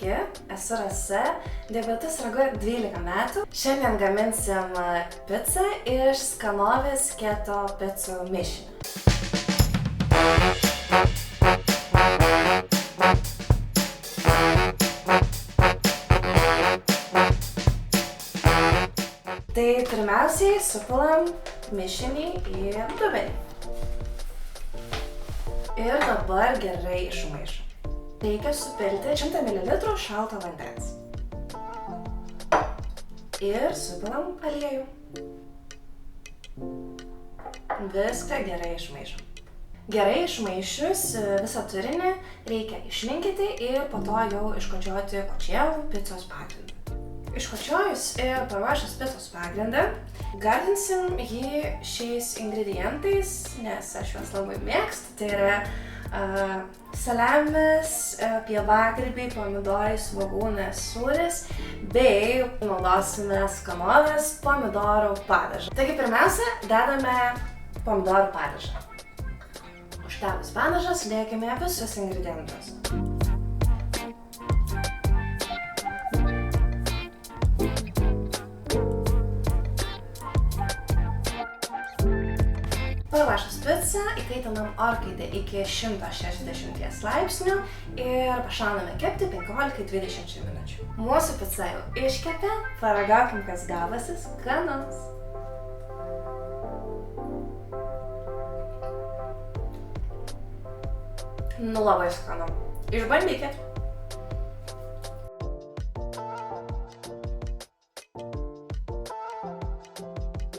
sveiki, esu Rasa, diabetes ragu 12 metų. Šiandien gaminsim picą iš Skanovės keto picų mišinio. Tai pirmiausiai supilam mišinį į dubenį. Ir dabar gerai išmaišom. Reikia supilti 100 ml šalto vandens. Ir supilam aliejų. Viską gerai išmaišom. Gerai išmaišius visą turinį reikia išminkyti ir po to jau iškočioti kočėlų picos pagrindą. Iškočiojus ir paruošus picos pagrindą, gardinsim jį šiais ingredientais, nes aš juos labai mėgstu. Tai yra saliamis, pievagrybiai, pomidorai, svogūnės, sūris, bei naudosime Skanovės pomidorų padažą. Taigi pirmiausia, dedame pomidorų padažą. Užtepus padažą sudėkime visus ingredientus. Paruošus picą, įkaitinam orkaitę iki 160 laipsnių ir pašauname kepti 15-20 minučių. Mūsų pica jau iškepė, paragaukim, kas gavosi, skanaus. Nu labai skanu. Išbandykit.